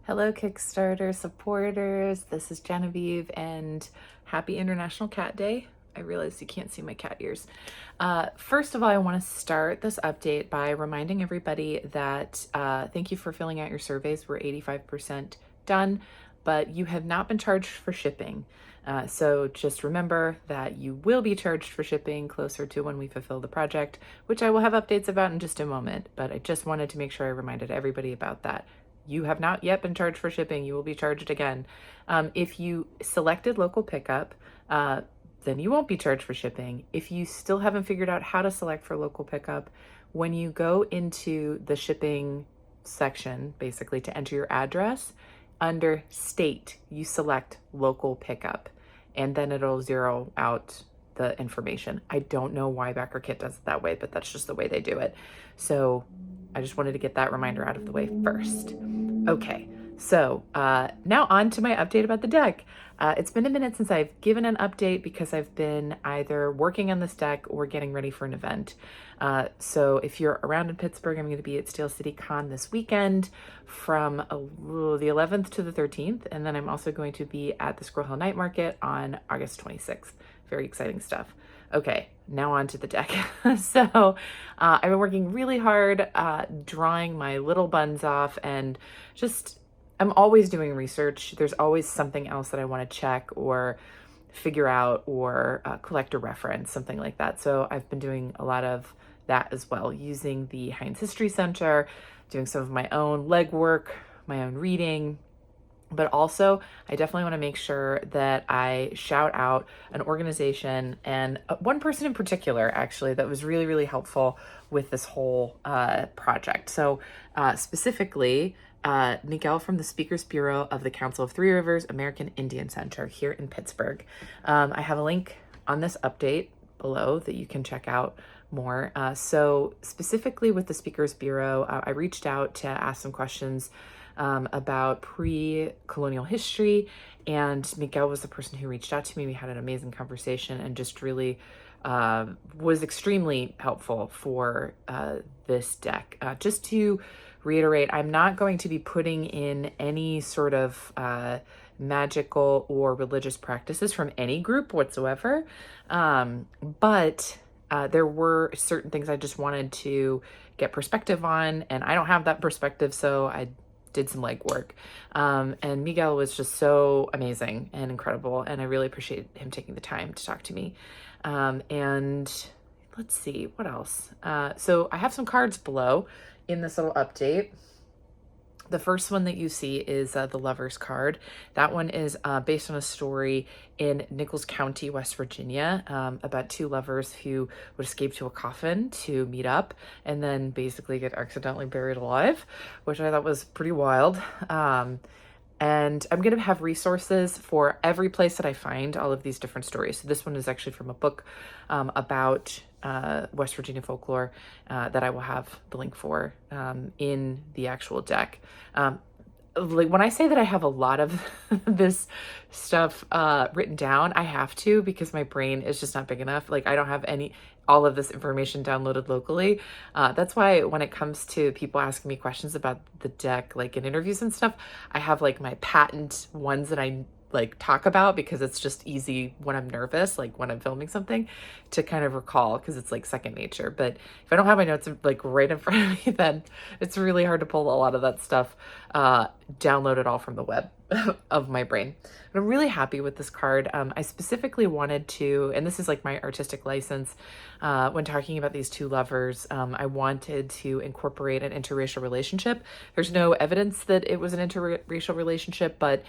Hello, Kickstarter supporters. This is Genevieve, and happy International Cat Day. I realize you can't see my cat ears. First of all, I want to start this update by reminding everybody that thank you for filling out your surveys. We're 85% done, but you have not been charged for shipping. So just remember that you will be charged for shipping closer to when we fulfill the project, which I will have updates about in just a moment. But I just wanted to make sure I reminded everybody about that. You have not yet been charged for shipping. You will be charged again. If you selected local pickup, then you won't be charged for shipping. If you still haven't figured out how to select for local pickup, when you go into the shipping section, basically to enter your address, under state, you select local pickup, and then it'll zero out the information. I don't know why BackerKit does it that way, but that's just the way they do it. So I just wanted to get that reminder out of the way first. Okay, so now on to my update about the deck. It's been a minute since I've given an update because I've been either working on this deck or getting ready for an event. So if you're around in Pittsburgh, I'm going to be at Steel City Con this weekend from the 11th to the 13th. And then I'm also going to be at the Squirrel Hill Night Market on August 26th. Very exciting stuff. Okay, now on to the deck. So I've been working really hard drawing my little buns off, and just I'm always doing research. There's always something else that I want to check or figure out or collect a reference, something like that. So I've been doing a lot of that as well, using the Heinz History Center, doing some of my own legwork, my own reading. But also, I definitely want to make sure that I shout out an organization and one person in particular, actually, that was really, really helpful with this whole project. So specifically, Miguel from the Speakers Bureau of the Council of Three Rivers American Indian Center here in Pittsburgh. I have a link on this update below that you can check out more. So specifically with the Speakers Bureau, I reached out to ask some questions about pre-colonial history, and Miguel was the person who reached out to me. We had an amazing conversation and just really was extremely helpful for this deck. Just to reiterate, I'm not going to be putting in any sort of magical or religious practices from any group whatsoever, but there were certain things I just wanted to get perspective on, and I don't have that perspective, so I did some legwork. And Miguel was just so amazing and incredible, and I really appreciate him taking the time to talk to me. And let's see, what else? So I have some cards below in this little update. The first one that you see is the Lover's card. That one is based on a story in Nichols County, West Virginia, about two lovers who would escape to a coffin to meet up and then basically get accidentally buried alive, which I thought was pretty wild. And I'm going to have resources for every place that I find all of these different stories. So this one is actually from a book about West Virginia folklore that I will have the link for in the actual deck. Like when I say that I have a lot of this stuff written down, I have to, because my brain is just not big enough. Like I don't have all of this information downloaded locally. That's why when it comes to people asking me questions about the deck, like in interviews and stuff, I have like my patent ones that I like talk about because it's just easy when I'm nervous, like when I'm filming something, to kind of recall because it's like second nature. But if I don't have my notes like right in front of me, then it's really hard to pull a lot of that stuff, download it all from the web of my brain. But I'm really happy with this card. I specifically wanted to, and this is like my artistic license, when talking about these two lovers, I wanted to incorporate an interracial relationship. There's no evidence that it was an interracial relationship, but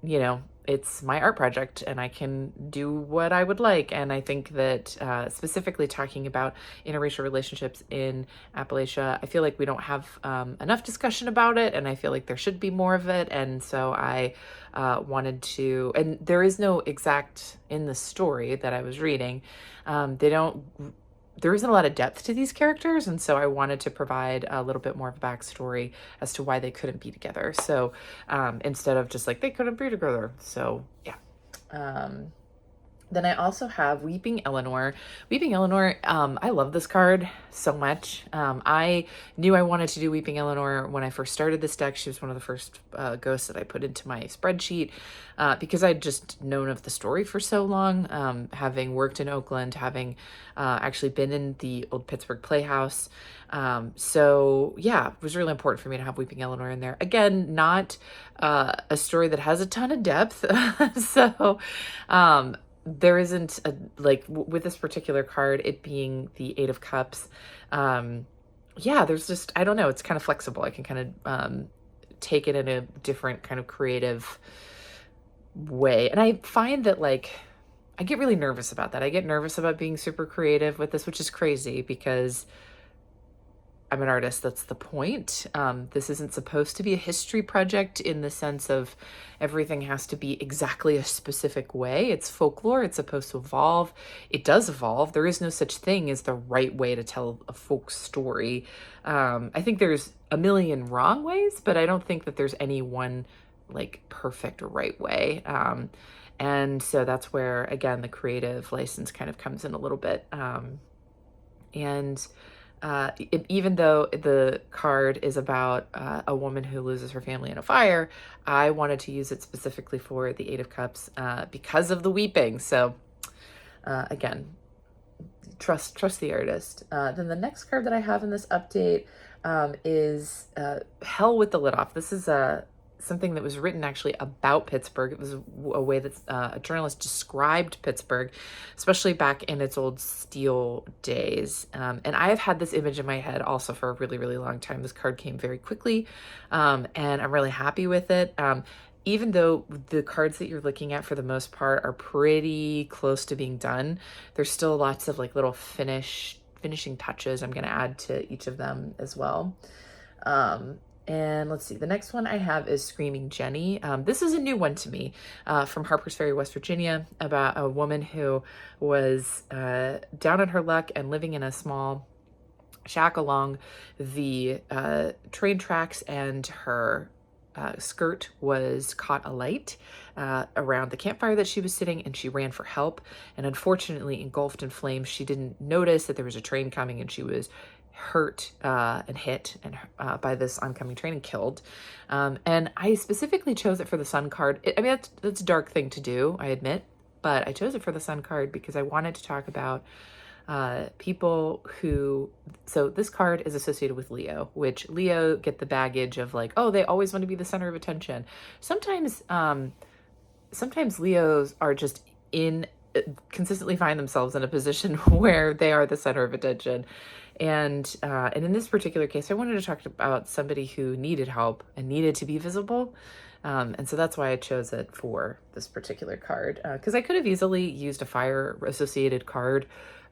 you know, it's my art project and I can do what I would like. And I think that specifically talking about interracial relationships in Appalachia, I feel like we don't have enough discussion about it, and I feel like there should be more of it. And so I wanted to, and there is no exact in the story that I was reading. There isn't a lot of depth to these characters, and so I wanted to provide a little bit more of a backstory as to why they couldn't be together. So instead of just like they couldn't be together. So yeah. Then I also have Weeping Eleanor. Weeping Eleanor, I love this card so much. I knew I wanted to do Weeping Eleanor when I first started this deck. She was one of the first ghosts that I put into my spreadsheet because I'd just known of the story for so long, having worked in Oakland, having actually been in the old Pittsburgh Playhouse. So yeah, it was really important for me to have Weeping Eleanor in there. Again, not a story that has a ton of depth. So there isn't a, like with this particular card, it being the Eight of Cups. Yeah, there's just, I don't know, it's kind of flexible. I can kind of take it in a different kind of creative way. And I find that like, I get really nervous about that. I get nervous about being super creative with this, which is crazy because I'm an artist. That's the point. This isn't supposed to be a history project in the sense of everything has to be exactly a specific way. It's folklore. It's supposed to evolve. It does evolve. There is no such thing as the right way to tell a folk story. I think there's a million wrong ways, but I don't think that there's any one like perfect right way. And so that's where, again, the creative license kind of comes in a little bit. Even though the card is about a woman who loses her family in a fire, I wanted to use it specifically for the Eight of Cups because of the weeping. So again, trust the artist. Then the next card that I have in this update is Hell with the Lid Off. This is something that was written actually about Pittsburgh. It was a way that a journalist described Pittsburgh, especially back in its old steel days. And I have had this image in my head also for a really, really long time. This card came very quickly, and I'm really happy with it. Even though the cards that you're looking at for the most part are pretty close to being done, there's still lots of like little finishing touches I'm going to add to each of them as well. And let's see, the next one I have is Screaming Jenny. This is a new one to me from Harper's Ferry, West Virginia, about a woman who was down on her luck and living in a small shack along the train tracks, and her skirt was caught alight around the campfire that she was sitting, and she ran for help. And unfortunately, engulfed in flames, she didn't notice that there was a train coming, and she was hurt and hit and by this oncoming train and killed. And I specifically chose it for the Sun card. I mean, that's a dark thing to do, I admit, but I chose it for the Sun card because I wanted to talk about people who, so this card is associated with Leo, which Leo get the baggage of like, oh, they always want to be the center of attention. Sometimes Leos are just consistently find themselves in a position where they are the center of attention. And in this particular case, I wanted to talk about somebody who needed help and needed to be visible. And so that's why I chose it for this particular card, because I could have easily used a fire associated card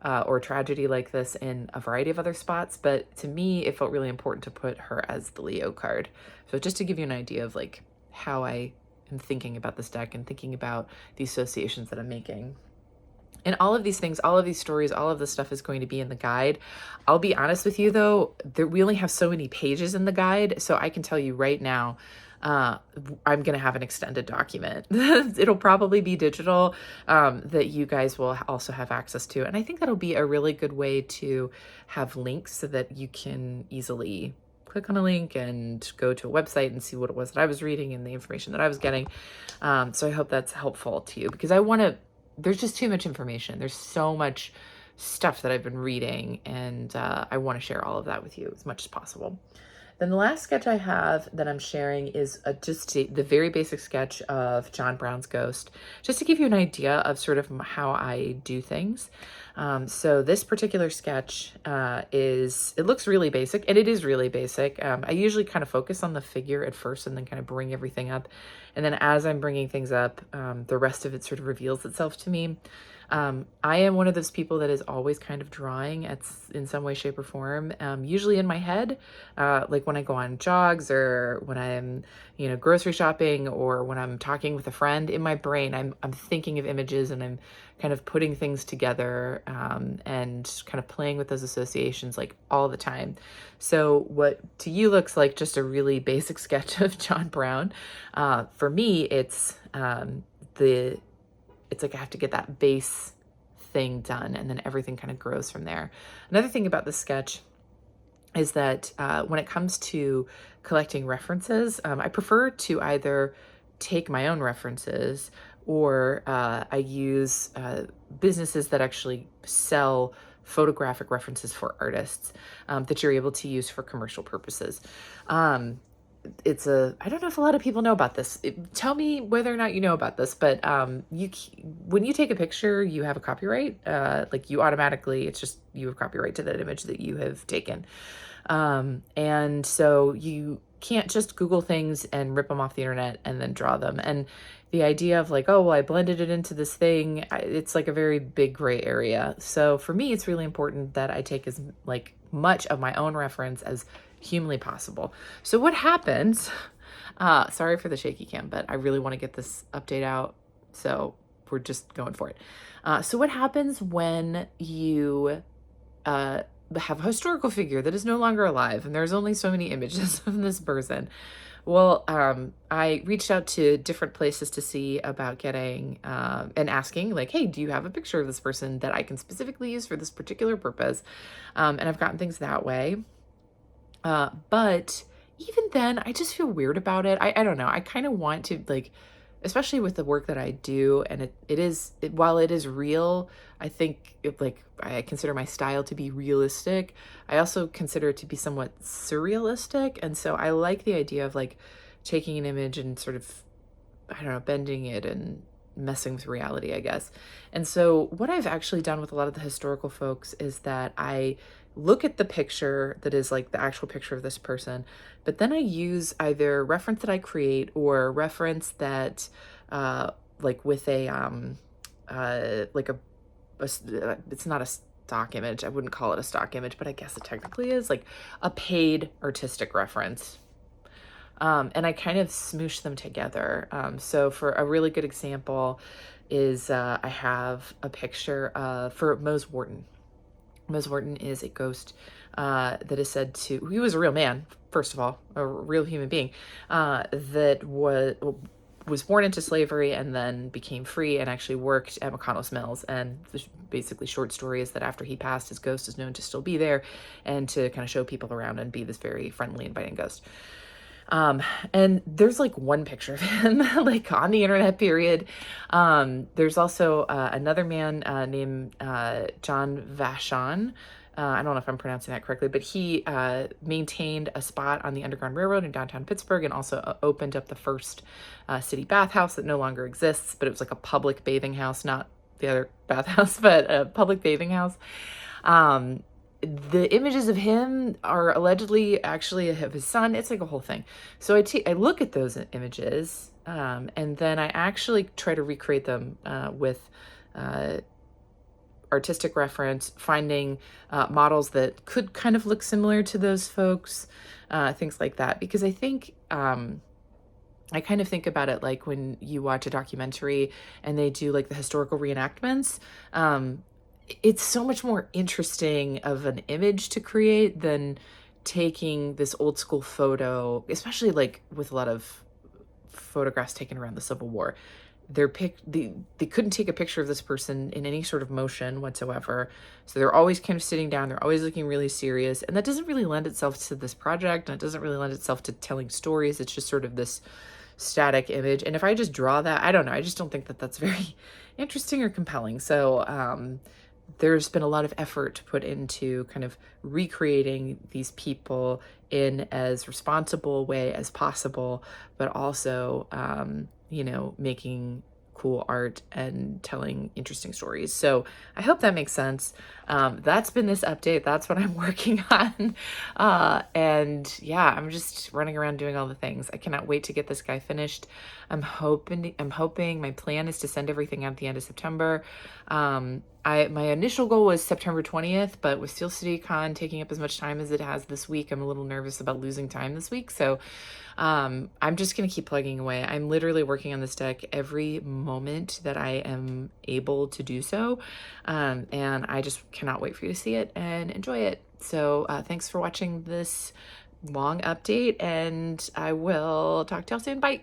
or tragedy like this in a variety of other spots. But to me, it felt really important to put her as the Leo card. So just to give you an idea of like how I am thinking about this deck and thinking about the associations that I'm making. And all of these things, all of these stories, all of this stuff is going to be in the guide. I'll be honest with you though, we only have so many pages in the guide. So I can tell you right now, I'm going to have an extended document. It'll probably be digital that you guys will also have access to. And I think that'll be a really good way to have links so that you can easily click on a link and go to a website and see what it was that I was reading and the information that I was getting. So I hope that's helpful to you, because there's just too much information. There's so much stuff that I've been reading, and I want to share all of that with you as much as possible. Then the last sketch I have that I'm sharing is just the very basic sketch of John Brown's Ghost, just to give you an idea of sort of how I do things. So this particular sketch it looks really basic, and it is really basic. I usually kind of focus on the figure at first and then kind of bring everything up. And then as I'm bringing things up, the rest of it sort of reveals itself to me. I am one of those people that is always kind of drawing in some way, shape, or form, usually in my head, like when I go on jogs or when I'm, grocery shopping or when I'm talking with a friend. In my brain, I'm thinking of images and I'm kind of putting things together and kind of playing with those associations like all the time. So what to you looks like just a really basic sketch of John Brown, for me, it's it's like I have to get that base thing done, and then everything kind of grows from there. Another thing about this sketch is that when it comes to collecting references, I prefer to either take my own references, or I use businesses that actually sell photographic references for artists that you're able to use for commercial purposes. I don't know if a lot of people know about this. Tell me whether or not you know about this, but when you take a picture, you have a copyright. Like you automatically, it's just you have copyright to that image that you have taken. And so you can't just Google things and rip them off the internet and then draw them. And the idea of like, oh, well, I blended it into this thing, it's like a very big gray area. So for me, it's really important that I take as like much of my own reference as humanly possible. So what happens, sorry for the shaky cam, but I really want to get this update out. So we're just going for it. So what happens when you, have a historical figure that is no longer alive and there's only so many images of this person? Well, I reached out to different places to see about getting and asking like, hey, do you have a picture of this person that I can specifically use for this particular purpose? And I've gotten things that way. But even then, I just feel weird about it. I don't know. I kind of want to like, especially with the work that I do, and while it is real, I think I consider my style to be realistic. I also consider it to be somewhat surrealistic. And so I like the idea of like taking an image and sort of, I don't know, bending it and messing with reality, I guess. And so what I've actually done with a lot of the historical folks is that I look at the picture that is like the actual picture of this person, but then I use either reference that I create or reference that like with a it's not a stock image. I wouldn't call it a stock image, but I guess it technically is like a paid artistic reference. And I kind of smoosh them together. So for a really good example is I have a picture for Mose Wharton. Mose Wharton is a ghost that is said to, he was a real man, first of all, a real human being that was born into slavery and then became free and actually worked at McConnell's Mills. And basically short story is that after he passed, his ghost is known to still be there and to kind of show people around and be this very friendly, inviting ghost. And there's like one picture of him like on the internet, period. There's also another man named John Vachon. I don't know if I'm pronouncing that correctly, but he maintained a spot on the Underground Railroad in downtown Pittsburgh and also opened up the first city bathhouse that no longer exists, but it was like a public bathing house, not the other bathhouse, but a public bathing house. The images of him are allegedly actually of his son. It's like a whole thing. So I look at those images and then I actually try to recreate them with artistic reference, finding models that could kind of look similar to those folks, things like that. Because I think I kind of think about it like when you watch a documentary and they do like the historical reenactments. It's so much more interesting of an image to create than taking this old school photo, especially like with a lot of photographs taken around the Civil War. They couldn't take a picture of this person in any sort of motion whatsoever. So they're always kind of sitting down. They're always looking really serious. And that doesn't really lend itself to this project. And it doesn't really lend itself to telling stories. It's just sort of this static image. And if I just draw that, I don't know. I just don't think that that's very interesting or compelling. So, there's been a lot of effort put into kind of recreating these people in as responsible a way as possible, but also, making cool art and telling interesting stories. So I hope that makes sense. That's been this update. That's what I'm working on. And yeah, I'm just running around doing all the things. I cannot wait to get this guy finished. I'm hoping my plan is to send everything out at the end of September. My initial goal was September 20th, but with Steel City Con taking up as much time as it has this week, I'm a little nervous about losing time this week. So I'm just going to keep plugging away. I'm literally working on this deck every moment that I am able to do so. And I just cannot wait for you to see it and enjoy it. So thanks for watching this long update, and I will talk to y'all soon. Bye.